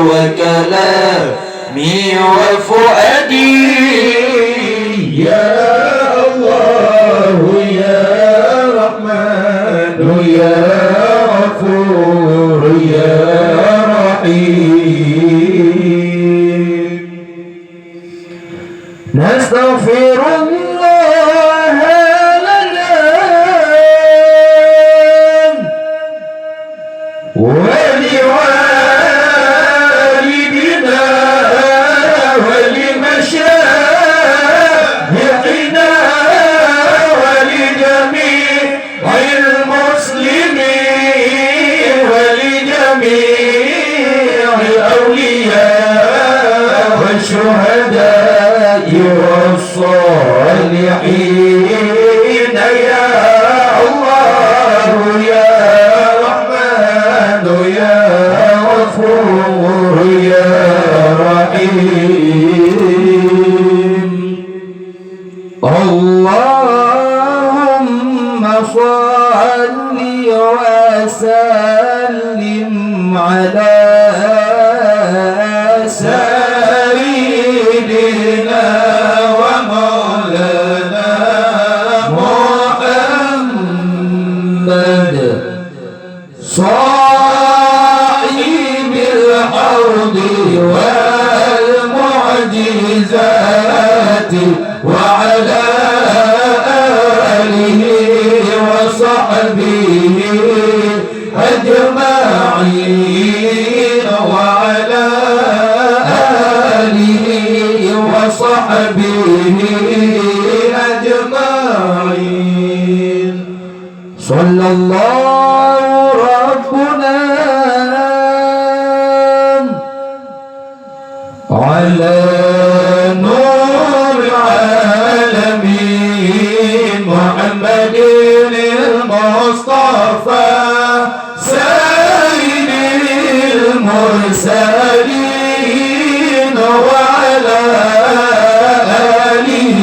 وكلامي وفؤادي يا الله يا رحمن يا غفور يا رحيم نستغفر الله لنا ولوالدنا ولمشايخنا ولجميع المسلمين ولجميع الأولياء والشهداء والصالحين يا الله يا رحمن يا غفور يا رحيم اللهم صل وسلم على سيدنا ومولانا محمد صاحب الحوض والمعجزات وعلى آله وصحبه أجمعين وعلى آله وصحبه أجمعين صلى الله ربنا على نور العالمين محمد المصطفى سيد المرسلين وعلى آله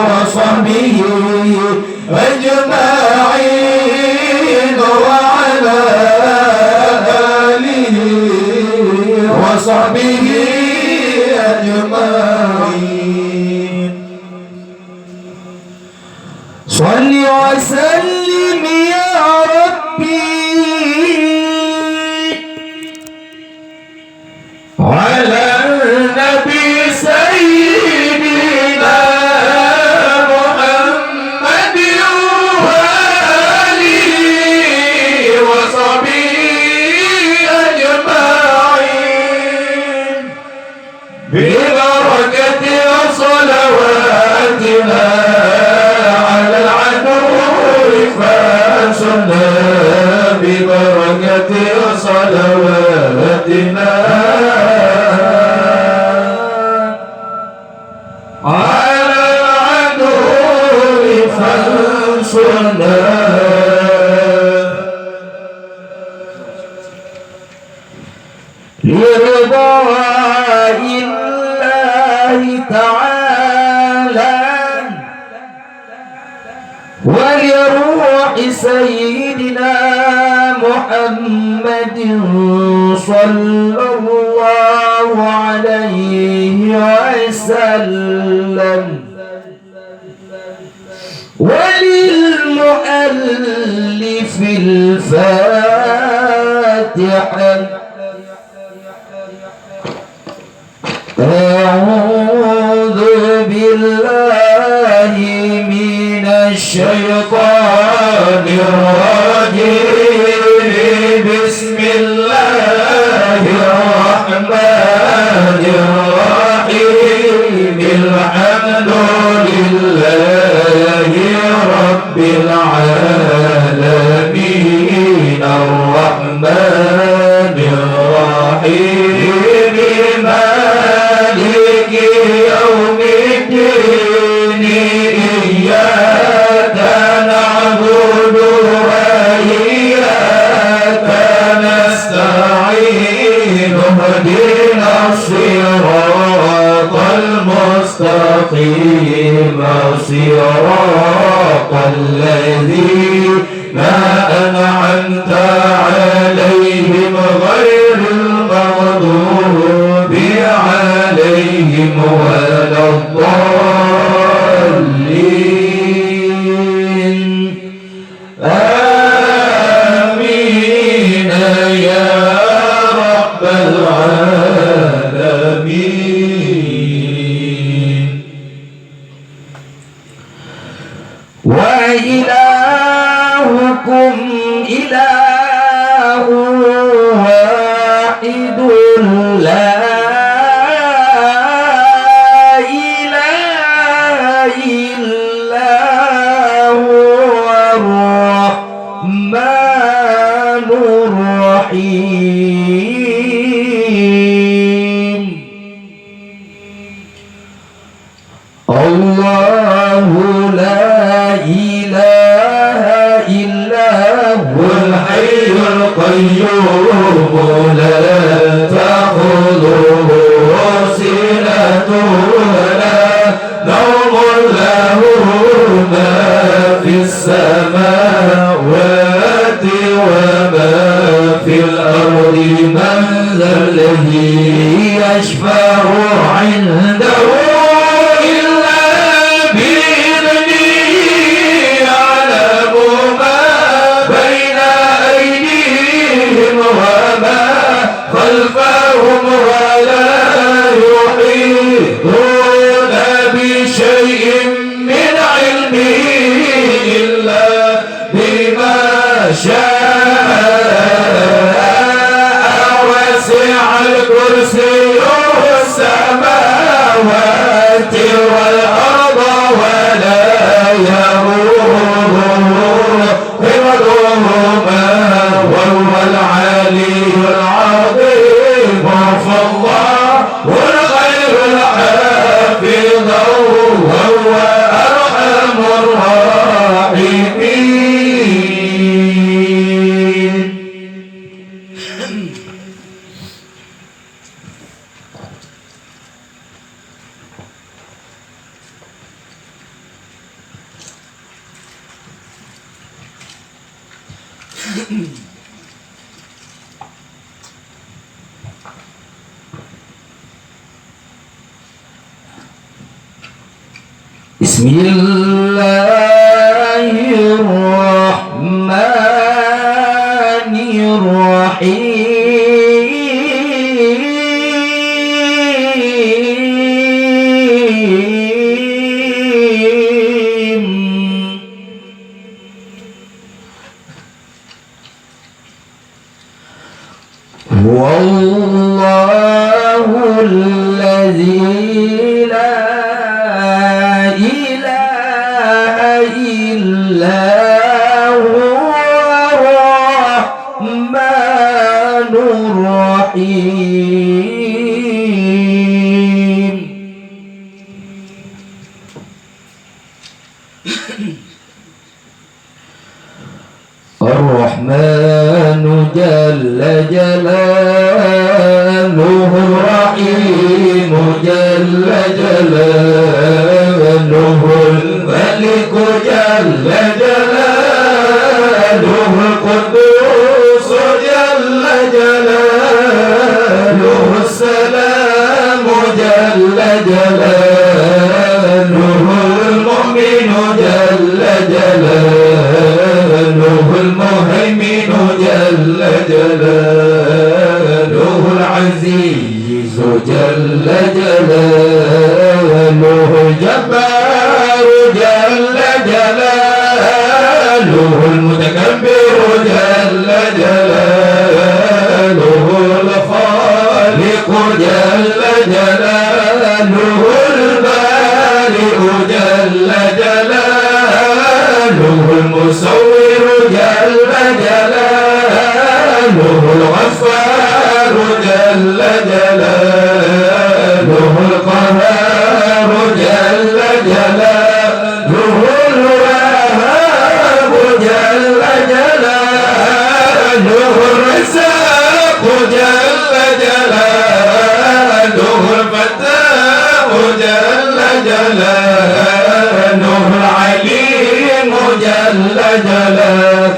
وصحبه أجمعين وعلى آله وصحبه أجمعين صل وسلم يا ربي على النبي سيدنا محمد وآله وصحبه أجمعين ببركة صلواتنا على العدو فانصرنا ببركة صلواتنا على العدو فانصرنا لرضا الله تعالى ولروح سيدنا محمد صلى الله عليه وسلم وللمؤلف الفاتحة أعوذ بالله من الشيطان الرجيم بسم الله الرحمن الرحيم الحمد لله رب العالمين الرحمن الرحيم مالك يوم الدين إياك نعبد وإياك نستعين اهدنا الصراط المستقيم صراط الذين أنعمت عليهم غير المغضوب ذا الذي يشفع عنده إلا بإذنه يعلم ما بين أيديهم وما خلفهم ولا يحيطون بشيء من علمه إلا بما شاء وسع الكرسي السماوات والأرض ولا يئوده حفظهما وهو العلي العظيم فالله الخير الحافظ وهو أرحم الراحمين. بسم الله الرحمن الرحيم. هو الله الذي لا إله إلا هو الرحمن الرحيم. الرحمن جل جلاله الرحيم جل جلاله الملك جل جلاله القدوس جل جلاله السلام جل جلاله المؤمن جل جلاله المهيمن جل جلاله العزيز جل جلاله الجبار جل جلاله المتكبر جل جلاله الخالق جل جلاله البارئ جل جلاله المصور جل جلاله الغفار جل جلاله القهار جل جلاله الوهاب جل جلاله الرزاق جل جلاله الفتاح جل جلاله العليم جل جلاله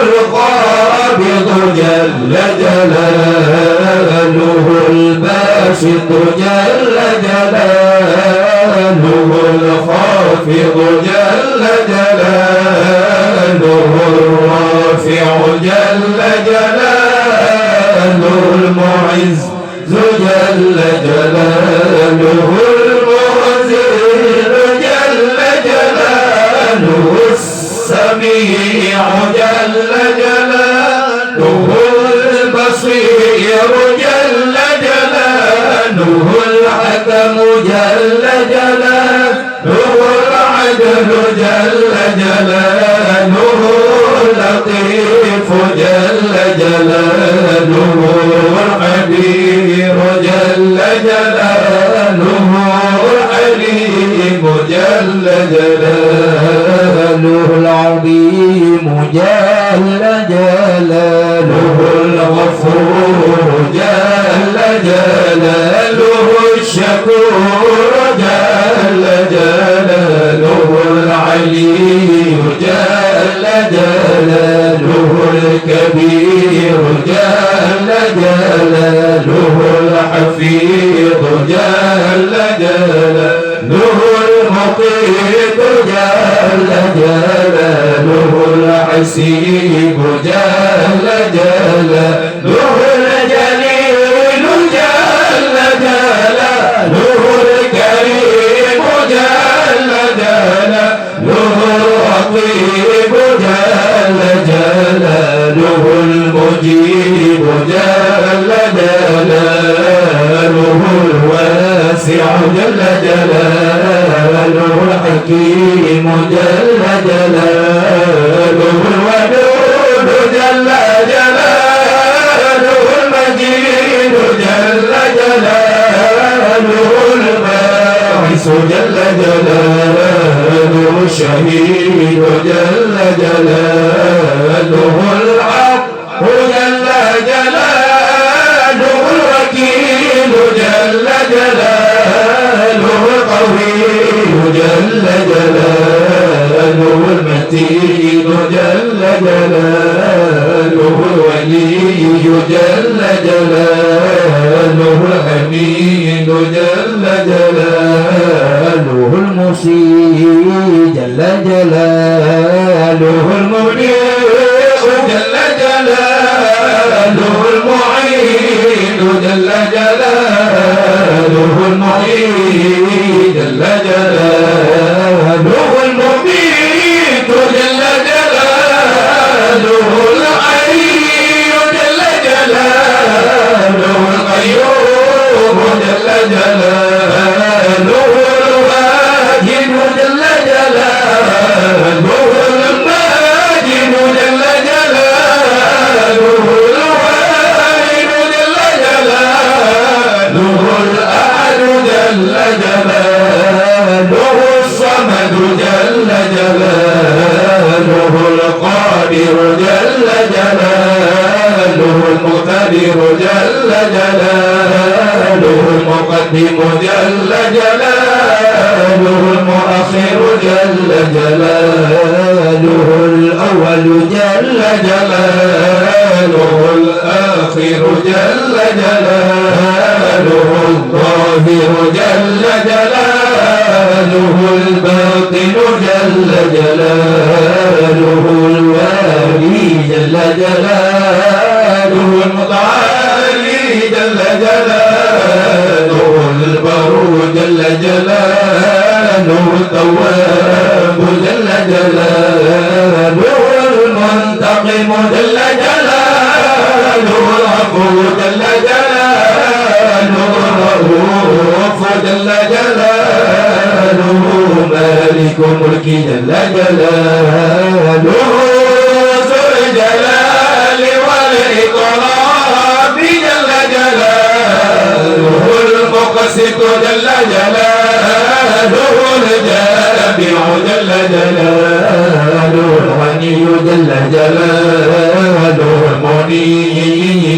القابض جل جلاله الباسط جل جلاله الخافض جل جلاله الرافع جل جلاله المعز جل جلاله المعزل جل جلاله السميع جل جلاله البصير جل جلاله الحكم جل جلاله العدل جل جلاله اللطيف جل جلاله الخبير جل جلاله العليم جل جلاله العظيم جل جلاله الغفور جل جلاله الشكور جل جلاله العلي جل جلاله الكبير جل جلاله جلاله الحفيظ جل جلاله المقيت جل جلاله الحسيب جل جلاله الجليل جل جلاله الكريم جل جلاله الرقيب جل جلاله المجيب جل جلاله الواسع جل جلاله الحكيم جل جلاله الودود جل جلاله المجيد جل جلاله الباعث جل جلاله الشهيد جل جلاله الحق جل جلاله الوكيل جل جلاله القوي جل جلاله المتين جل جلاله الولي جل جلاله الحميد جل جلاله المصيب جل جلاله المنير جل جلاله المعين جل جلاله المعين جل جلاله المميت جل جلاله الحي جل جلاله القيوم جل جلاله الواجد جل جلاله الماجد جل جلاله الواحد جل جلاله الأحد جل جلاله الصمد جل جلاله القادر جل جلاله المقتدر جل جلاله المقدم جل جلاله المؤخر جل جلاله الأول جل جلاله الآخر جل جلاله الظاهر جل جلاله الباطن جل جلاله الوالي جل جلاله المتعالي جل جلاله البر جل جلاله التواب جل جلاله المنتقم جل جلاله العفو جل جلاله الرؤوف جل جلاله مالك ملك جل جلاله ذو الجلال والإكرام جل جلاله المقسط جل جلاله الجامع جل جلاله الغني جل جلاله المني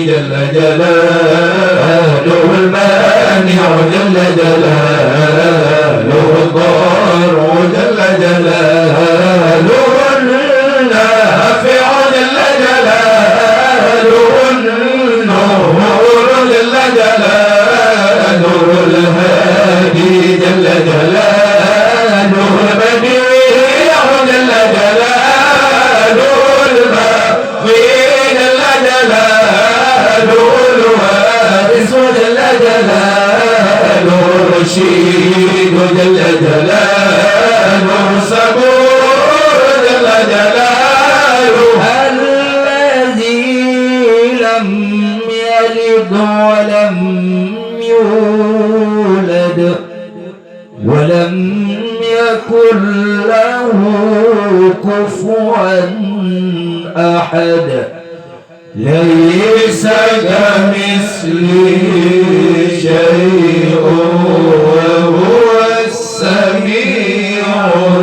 جل جلاله المانع جل جلاله الضار جل جلاله النافع جل جلاله النور جل جلاله الهادي جل جلاله البديع جل جلاله الباقي جل جلاله الوارث جل جلاله الرشيد جل جلاله الصبور جل جلاله الذي لم يلد ولم يولد ولم يكن له كفوا أحد ليس كمثله شيء وهو السميع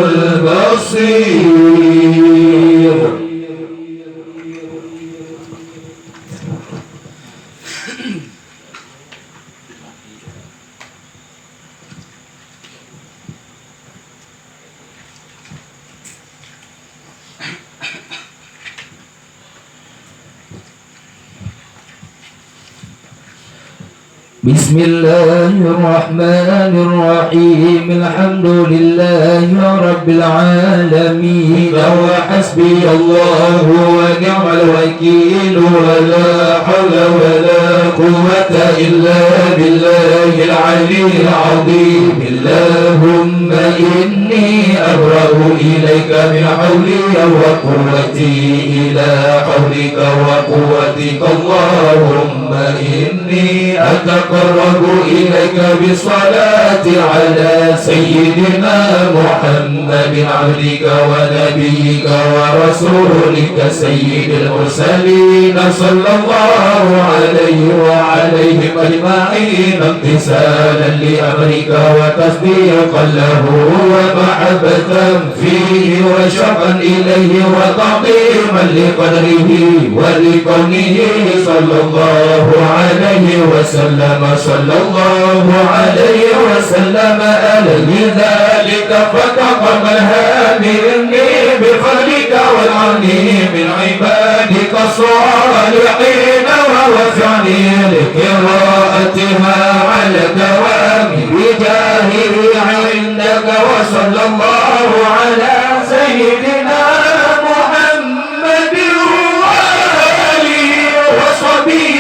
البصير. بسم الله الرحمن الرحيم الحمد لله رب العالمين وحسبي الله ونعم الوكيل ولا حول ولا قوة إلا بالله العلي العظيم اللهم إني أبرأ إليك من حولي وقوتي إلى حولك وقوتك اللهم إني أتقرب إليك بالصلاة على سيدنا محمد عبدك ونبيك ورسولك سيد المرسلين صلى الله عليه وعليهم أجمعين امتثالا لأمرك وتصديقا له ومحبة فيه وشوقا إليه وتعظيما لقدره ولكونه صلى الله عليه وسلم صلى الله عليه وسلم ألي ذلك فتقبلها مني بفضلك والعني من عبادك الصالحين ووفعني لقراءتها على دوام بجاهه عندك وصلى الله على سيدنا محمد وآله وصحبه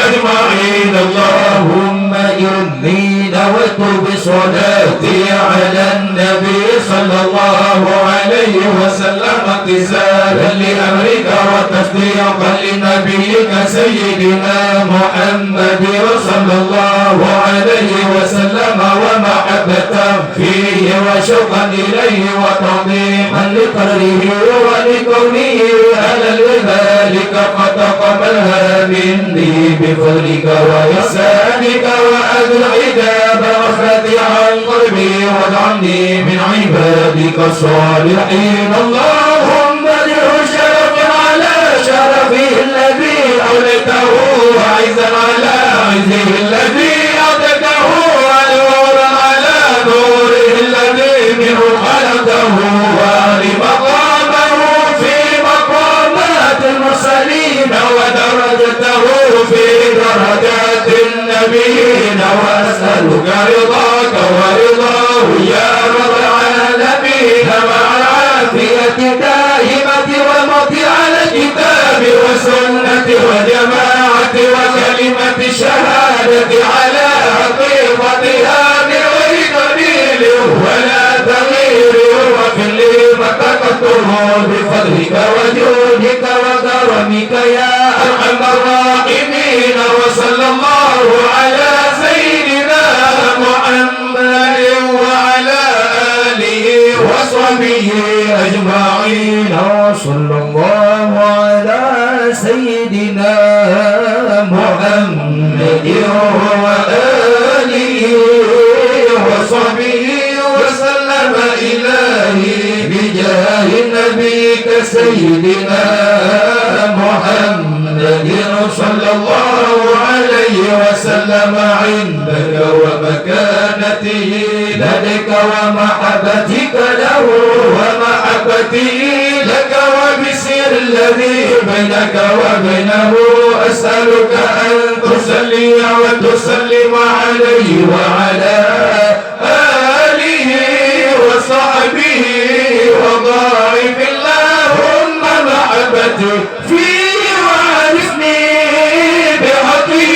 أجمعين اللهم إني نويت بصلاتي على النبي صلى الله عليه وسلم امتثالا لأمرك وتصديقا لنبيك سيدنا محمد صلى الله عليه وسلم ومحبة فيه وشوقا إليه وتعظيما لقدره ولكونه أهلا لذلك قد تقبلها مني بفضلك وإحسانك وأجل عتاب غفلتي عن قلبي واجعلني من عبادك الصالحين اللهم له شرف على شرفه الذي أوليته وعزا على عزه الذي أعطيته ونورا على نوره الذي منه خلقته وأهل مقامه في مقامات المرسلين ودرجته في درجات النبيين وأسألك رضاك ورضاه يا رب العالمين مع العافية دائمة والموت على الكتاب والسنة والجماعة وكلمة الشهادة على حقيقتها من غير تبديل ولا تغيير وفي لي ما تقدره بفضلك وجودك وكرمك يا أرحم الراحمين وصلى الله على سيدنا محمد وعلى آله وصحبه أجمعين وصلى الله على سيدنا محمد وآله وصحبه وسلم إلهي بجاه نبيك سيدنا محمد صلى الله عليه وسلم عندك ومكانته لديك ومحبتك له ومحبته لك وبسر الذي بينك وبينه أسألك أن تصلي وتسلم عليه وعلى آله وصحبه وضاعف اللهم محبتي فيه وعرفني بحقه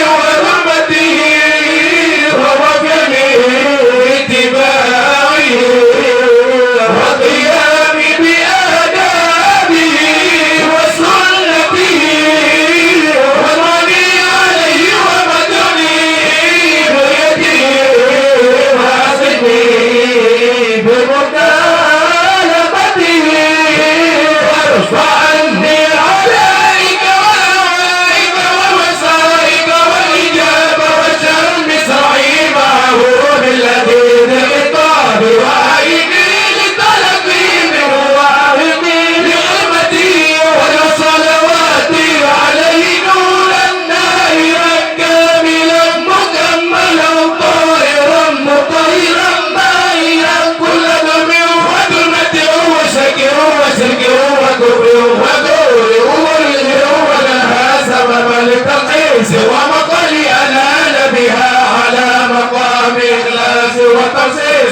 ورحمته ووفني اتباعه وقيامي بآدابه وسنته والرمي عليه ومدني بيده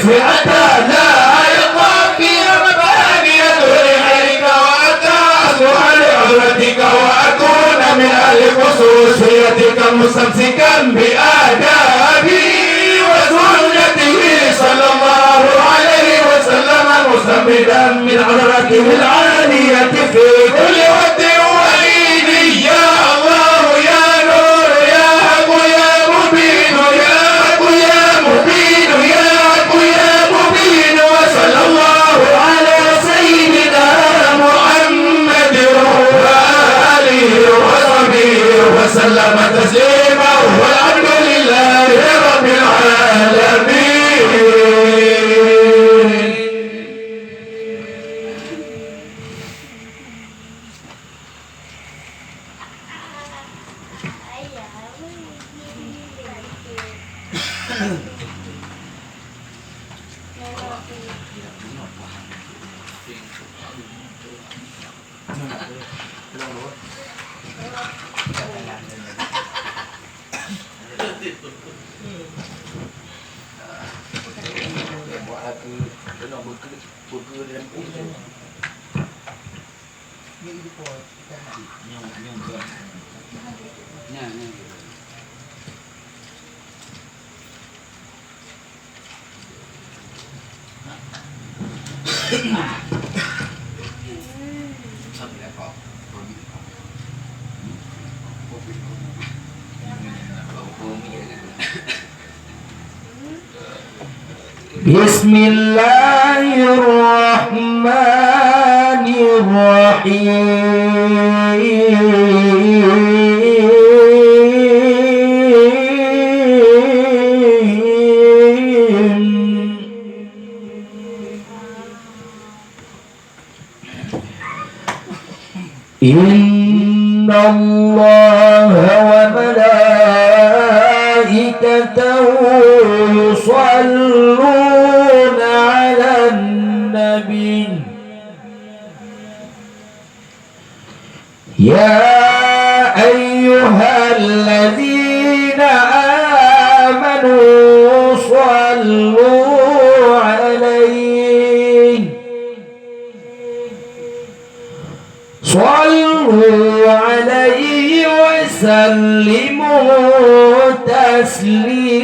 فئة لا يلقى في مباني لحيك وأتعز عن عزتك وأكون من أهل خصوصيتك مستمسكا بآدابي وسنته صلى الله عليه وسلم مستمدا من حضرته العالية في كل وقت وحين يا الله يا نور يا حق يا مبين يا حق يا مبين يا حق يا مبين وصلى الله على سيدنا محمد وآله وصحبه وسلم تسليما والحمد لله رب العالمين. بسم الله الرحمن الرحيم. إن الله وملائكته يصلون على النبي يا أيها الذين آمنوا صلوا عليه وسلموا تسليما.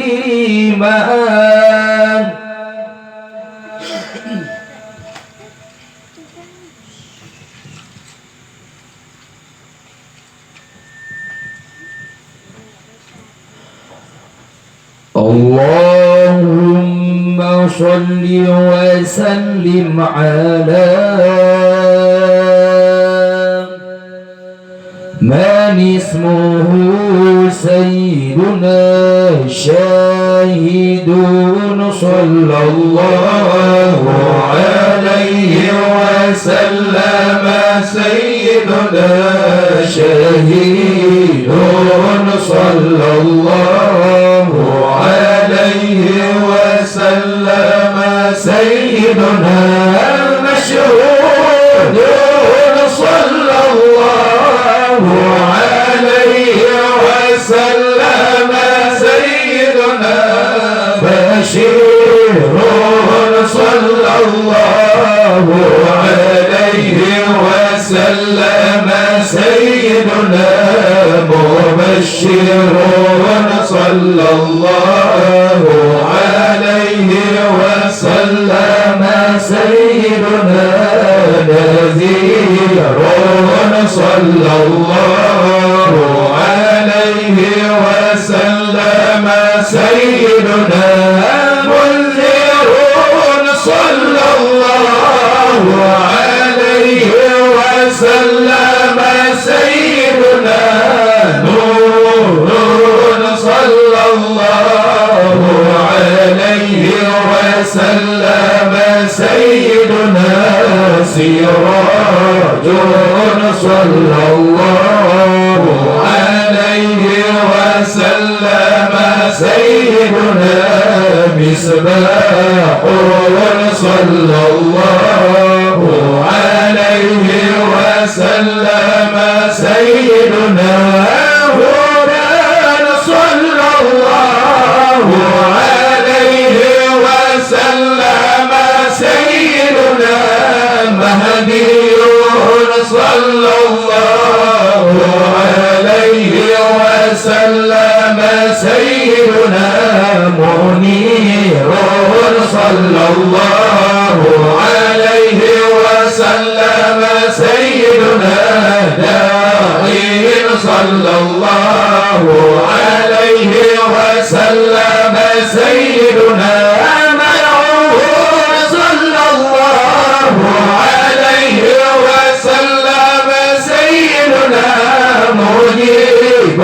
اللهم صل وسلم على من اسمه سيدنا شاهد صلى الله عليه وسلم سيدنا شهيد صلى الله عليه وسلم سيدنا مشهود صلى الله عليه وسلم سيدنا بشير صلى الله عليه وسلم سيدنا مبشر صلى الله عليه وسلم سيدنا نذير صلى الله عليه وسلم سيدنا منذر صلى الله عليه وسلم سيدنا نور صلى الله عليه وسلم سيدنا سراج صلى الله عليه وسلم سيدنا مصباح صلى الله عليه وسلم سيدنا هدى صلى الله عليه وسلم صلى الله عليه وسلم سيدنا منير صلى الله عليه وسلم سيدنا داعي صلى الله عليه وسلم سيدنا مرعون صلى الله عليه وسلم سيدنا مجيب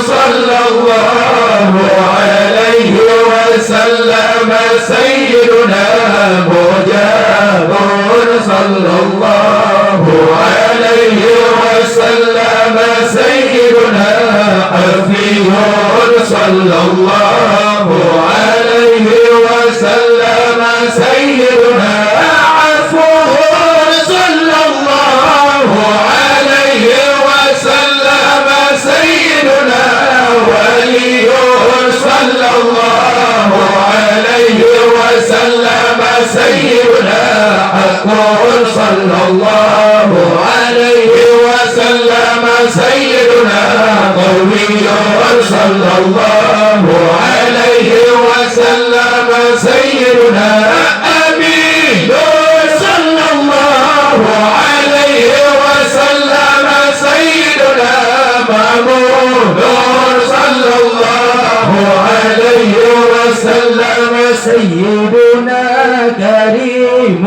صلى الله عليه وسلم سيدنا مجاب صلى الله عليه وسلم سيدنا حفي صلى الله عليه وسلم سيدنا عفو صلى الله عليه وسلم سيدنا ولي صلى الله عليه وسلم سيدنا حق صلى الله عليه وسلم سيدنا قوي صلى الله عليه وسلم سيدنا أمين صلى الله عليه وسلم سيدنا محمود صلى الله عليه وسلم سيدنا كريم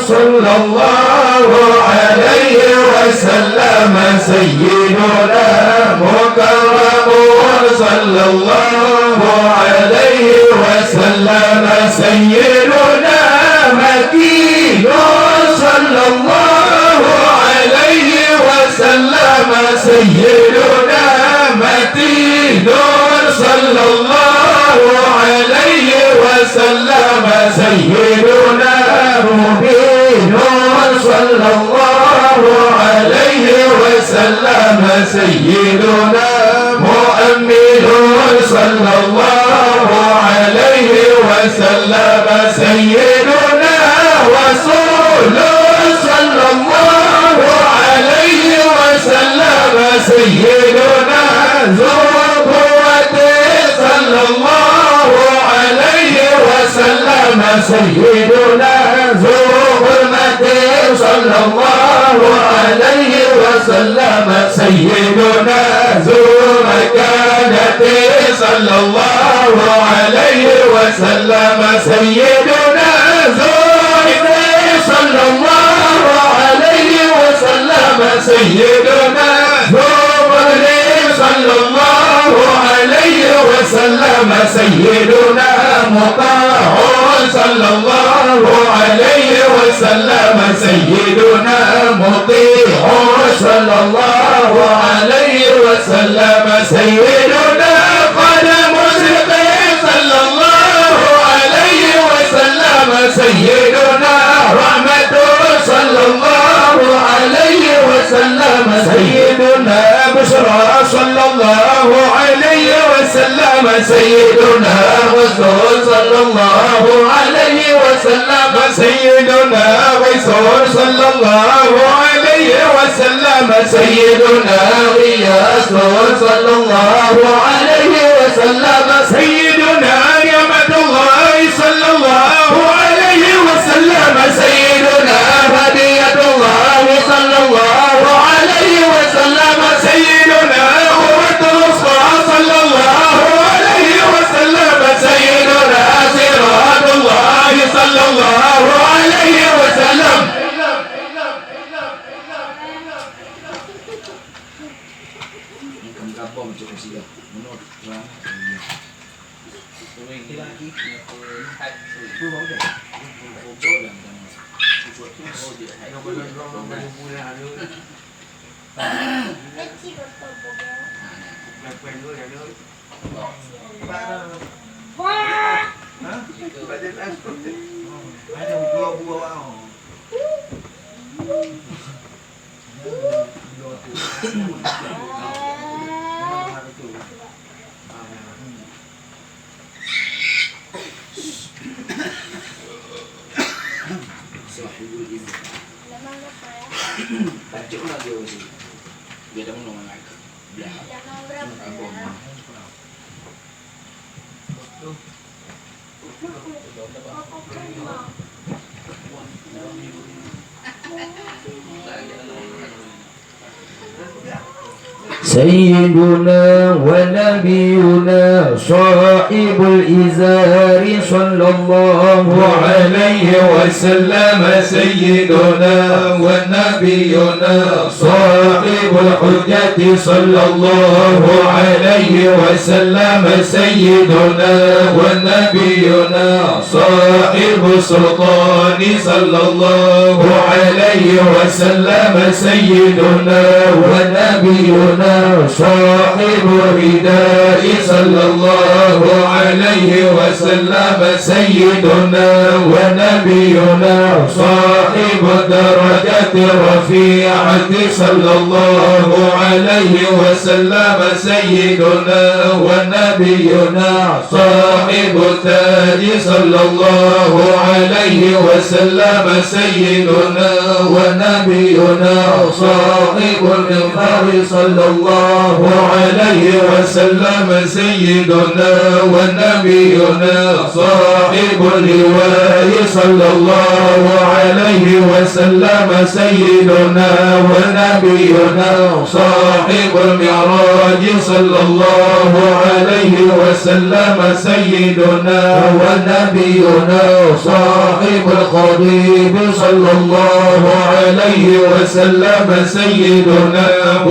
صلى الله عليه وسلم سيدنا مكرم صلى الله عليه وسلم سيدنا مكين صلى الله عليه وسلم سيدنا متين صلى الله عليه وسلم سيدنا مبين صلى الله عليه وسلم سيدنا مؤمن صلى الله عليه وسلم سيدنا رسول صلى الله عليه وسلم سيدنا ذو قوة صلى الله عليه وسلم سيدنا ذو حرمة صلى الله عليه وسلم سيدنا ذو مكانة صلى الله عليه وسلم سيدنا ذو صلى الله عليه وسلم سيدنا ذو صلى الله عليه وسلم سيدنا مطاع صلى الله عليه وسلم سيدنا مطيع صلى الله عليه وسلم سيدنا قدم صدق صلى الله عليه وسلم سيدنا رحمة صلى الله عليه وسلم سيدنا بشرى صلى الله عليه وسلم سيدنا رسول صلى الله عليه وسلم سيدنا رسول صلى الله عليه وسلم سيدنا غياث صلى الله عليه وسلم سيدنا نعمة الله صلى الله عليه وسلم سيدنا هدية الله صلى الله عليه وسلم سيدنا قوة الوسطى صلى الله عليه وسلم سيدنا صراط الله صلى الله عليه وسلم Cik mana dia sih? Dia dah menang nak. Belah. سيدنا ونبينا صاحب الإزار صلى الله عليه وسلم سيدنا ونبينا صاحب الحجة صلى الله عليه وسلم سيدنا ونبينا صاحب السلطان صلى الله عليه وسلم سيدنا ونبينا صاحب الرداء صلى الله عليه وسلم سيدنا ونبينا صاحب الدرجة الرفيعة صلى الله عليه وسلم سيدنا ونبينا صاحب التاج صلى الله عليه وسلم سيدنا ونبينا صاحب المنبر صلى الله عليه وسلم سيدنا ونبينا صاحب اللواء صلى الله عليه وسلم سيدنا ونبينا صاحب المعراج صلى الله عليه وسلم سيدنا ونبينا صاحب الخطيب صلى الله عليه وسلم سيدنا